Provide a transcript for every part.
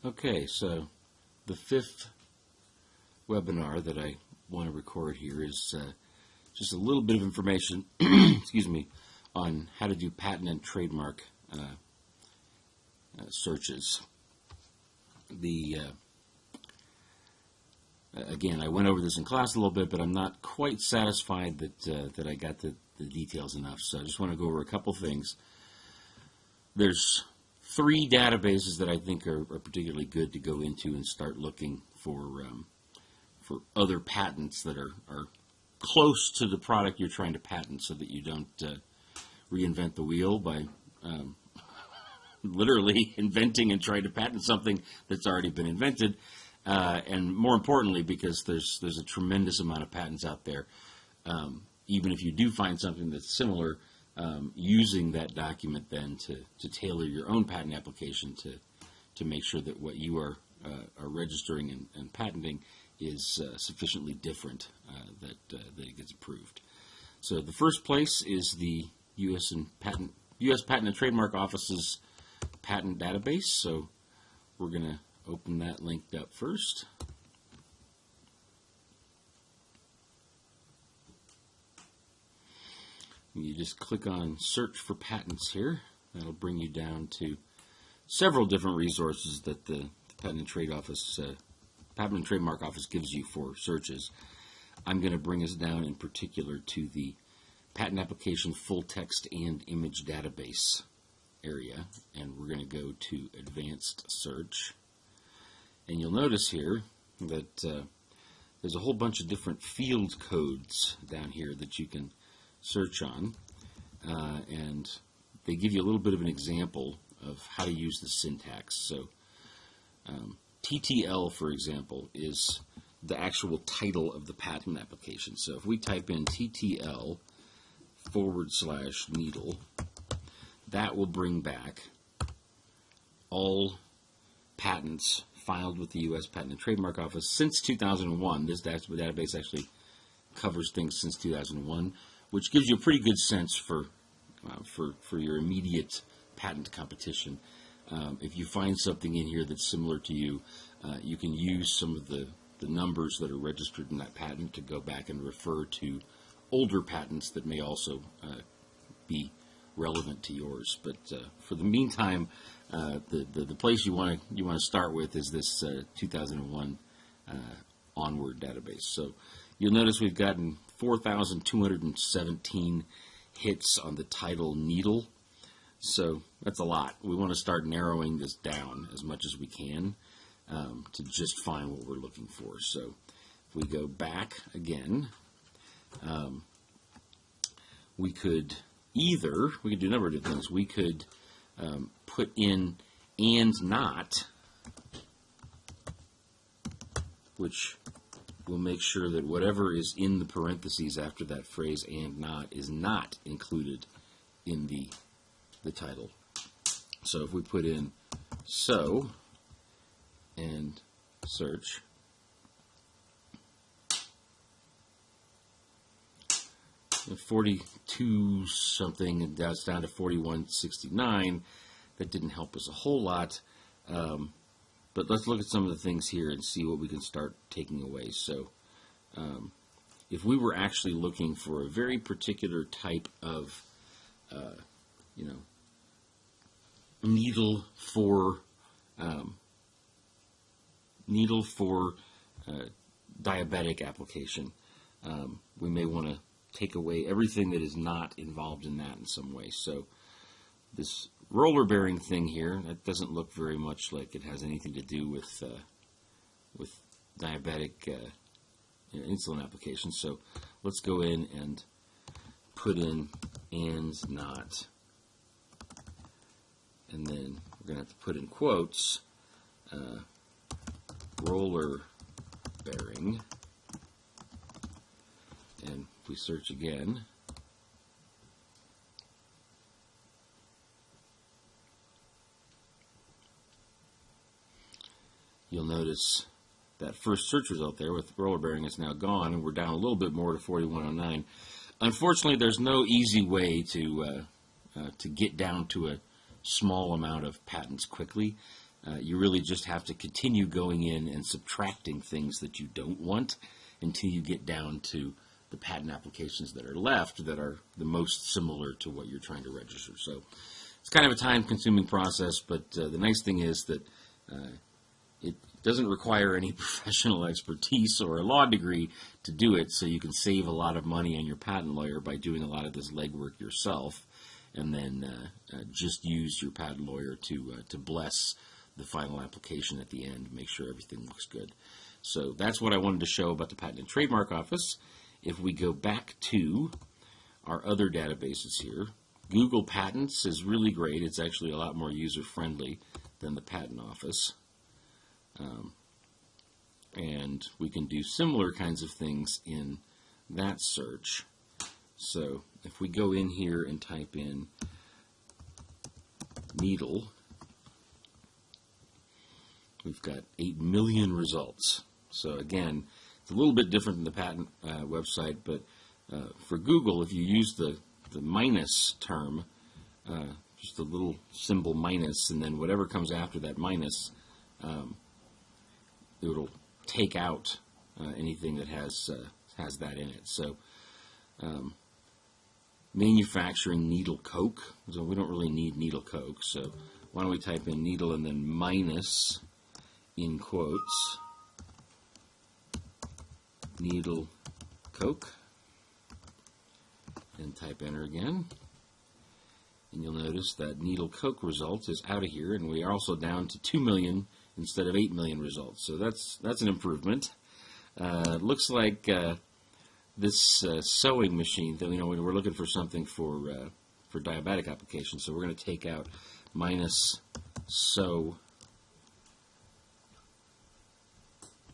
Okay, so the fifth webinar that I want to record here is just a little bit of information, excuse me, on how to do patent and trademark searches. Again, I went over this in class a little bit, but I'm not quite satisfied that I got the details enough. So I just want to go over a couple things. There's three databases that I think are particularly good to go into and start looking for other patents that are close to the product you're trying to patent, so that you don't reinvent the wheel by literally inventing and trying to patent something that's already been invented. And more importantly, because there's a tremendous amount of patents out there, even if you do find something that's similar, using that document then to tailor your own patent application to make sure that what you are registering and patenting is sufficiently different that it gets approved. So the first place is the U.S. Patent and Trademark Office's patent database. So we're going to open that link up first. You just click on search for patents here. That'll bring you down to several different resources that the Patent and Trademark Office gives you for searches. I'm going to bring us down in particular to the Patent Application Full Text and Image Database area, and we're going to go to Advanced Search. And you'll notice here that there's a whole bunch of different field codes down here that you can search on, and they give you a little bit of an example of how to use the syntax. So TTL, for example, is the actual title of the patent application. So if we type in TTL /needle, that will bring back all patents filed with the U.S. Patent and Trademark Office since 2001. This database actually covers things since 2001, which gives you a pretty good sense for your immediate patent competition. If you find something in here that's similar to you, you can use some of the numbers that are registered in that patent to go back and refer to older patents that may also be relevant to yours. But for the meantime, the place you want to start with is this 2001 onward database. So you'll notice we've gotten 4,217 hits on the title needle. So that's a lot. We want to start narrowing this down as much as we can to just find what we're looking for. So if we go back again, we could do a number of different things. We could put in and not, which will make sure that whatever is in the parentheses after that phrase and not is not included in the title. So if we put in so and search, the 42 something, and that's down to 4169. That didn't help us a whole lot. But let's look at some of the things here and see what we can start taking away. So if we were actually looking for a very particular type of needle for diabetic application, we may want to take away everything that is not involved in that in some way. So this roller bearing thing here, that doesn't look very much like it has anything to do with diabetic insulin applications. So let's go in and put in and not, and then we're going to have to put in quotes roller bearing, and if we search again, you'll notice that first search result there with roller bearing is now gone, and we're down a little bit more to 4109. Unfortunately, there's no easy way to get down to a small amount of patents quickly. You really just have to continue going in and subtracting things that you don't want until you get down to the patent applications that are left that are the most similar to what you're trying to register. So it's kind of a time-consuming process, but the nice thing is that it doesn't require any professional expertise or a law degree to do it, so you can save a lot of money on your patent lawyer by doing a lot of this legwork yourself, and then just use your patent lawyer to bless the final application at the end, make sure everything looks good. So that's what I wanted to show about the Patent and Trademark Office. If we go back to our other databases here, Google Patents is really great. It's actually a lot more user-friendly than the Patent Office. And we can do similar kinds of things in that search. So if we go in here and type in needle, we've got 8 million results. So again, it's a little bit different than the patent website, but for Google, if you use the minus term, just a little symbol minus, and then whatever comes after that minus, it'll take out anything that has that in it. So manufacturing needle coke, so we don't really need needle coke, so why don't we type in needle and then minus in quotes needle coke and type enter again, and you'll notice that needle coke result is out of here, and we are also down to 2 million instead of 8 million results. So that's an improvement. Looks like this sewing machine, that we're looking for something for diabetic applications, so we're going to take out minus sew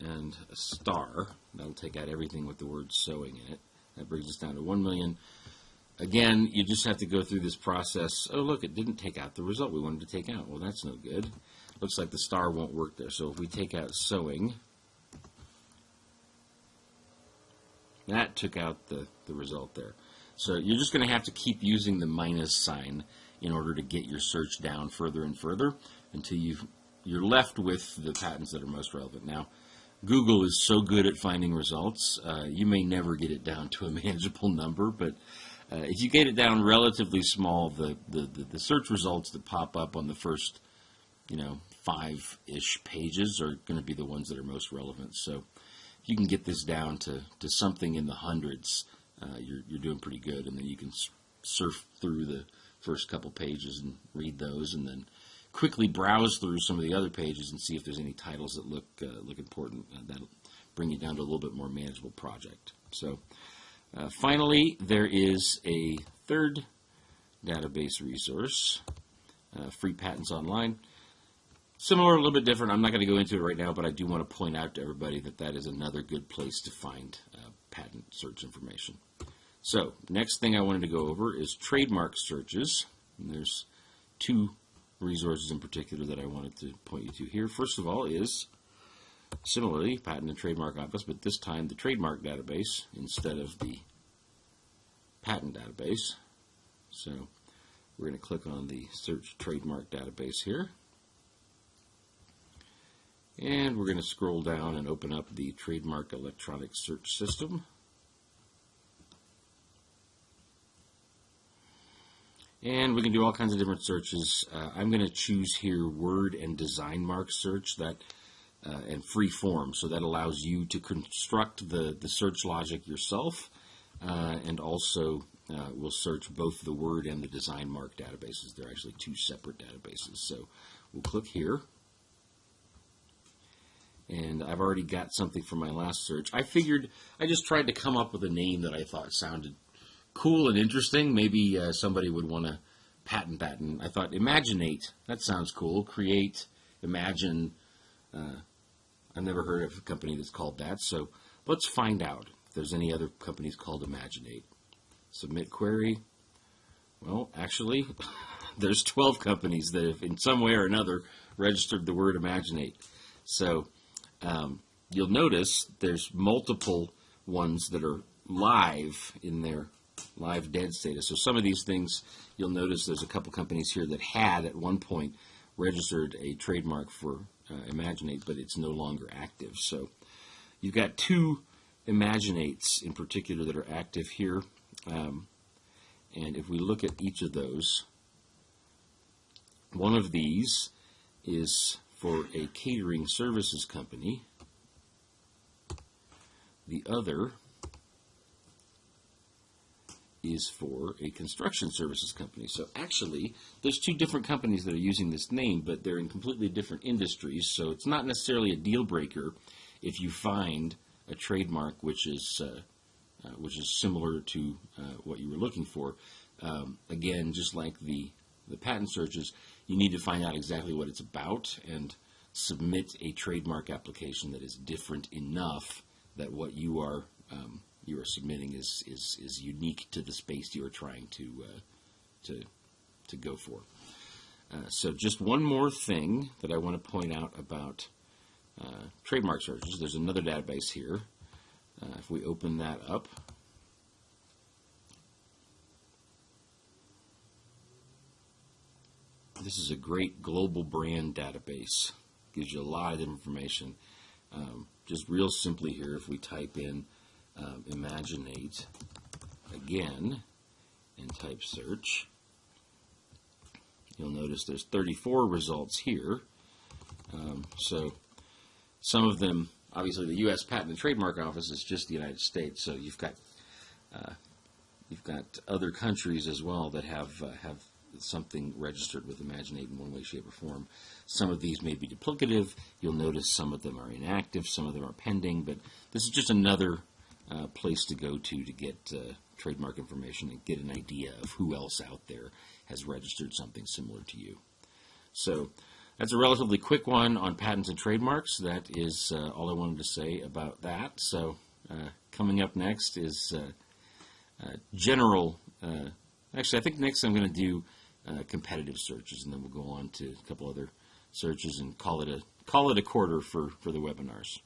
and a star. That'll take out everything with the word sewing in it. That brings us down to 1 million. Again, you just have to go through this process. Oh, look, it didn't take out the result we wanted to take out. Well, that's no good. Looks like the star won't work there. So if we take out sewing, that took out the result there. So you're just going to have to keep using the minus sign in order to get your search down further and further until you're left with the patents that are most relevant. Now, Google is so good at finding results, you may never get it down to a manageable number, but if you get it down relatively small, the search results that pop up on the first 5-ish pages are going to be the ones that are most relevant. So if you can get this down to something in the hundreds, you're doing pretty good, and then you can surf through the first couple pages and read those, and then quickly browse through some of the other pages and see if there's any titles that look important. That'll bring you down to a little bit more manageable project. So finally, there is a third database resource, Free Patents Online. Similar, a little bit different. I'm not going to go into it right now, but I do want to point out to everybody that that is another good place to find patent search information. So next thing I wanted to go over is Trademark Searches. And there's two resources in particular that I wanted to point you to here. First of all is, similarly, Patent and Trademark Office, but this time the Trademark database instead of the Patent database. So we're going to click on the Search Trademark database here. And we're going to scroll down and open up the Trademark Electronic Search System. And we can do all kinds of different searches. I'm going to choose here Word and Design Mark Search and free form, so that allows you to construct the search logic yourself, and also will search both the Word and the Design Mark databases. They're actually two separate databases. So we'll click here. And I've already got something from my last search. I just tried to come up with a name that I thought sounded cool and interesting. Maybe somebody would want to patent that. And I thought, Imaginate, that sounds cool. Create, imagine. I've never heard of a company that's called that. So let's find out if there's any other companies called Imaginate. Submit query. Well, actually, there's 12 companies that have in some way or another registered the word Imaginate. So you'll notice there's multiple ones that are live in their live dead status. So some of these things, you'll notice there's a couple companies here that had at one point registered a trademark for Imaginate, but it's no longer active. So you've got two Imaginates in particular that are active here. And if we look at each of those, one of these is for a catering services company. The other is for a construction services company. So actually, there's two different companies that are using this name, but they're in completely different industries, so it's not necessarily a deal breaker if you find a trademark which is similar to what you were looking for. Again, just like the patent searches, you need to find out exactly what it's about and submit a trademark application that is different enough that what you are submitting is unique to the space you are trying to go for. So just one more thing that I want to point out about trademark searches. There's another database here. If we open that up, this is a great global brand database. Gives you a lot of information. Just real simply here, if we type in Imaginate again and type search, you'll notice there's 34 results here. So some of them, obviously the U.S. Patent and Trademark Office is just the United States, so you've got other countries as well that have something registered with Imaginate in one way, shape, or form. Some of these may be duplicative. You'll notice some of them are inactive, some of them are pending, but this is just another place to go to get trademark information and get an idea of who else out there has registered something similar to you. So that's a relatively quick one on patents and trademarks. That is all I wanted to say about that. So coming up next is general, actually I think next I'm going to do competitive searches, and then we'll go on to a couple other searches and call it a quarter for the webinars.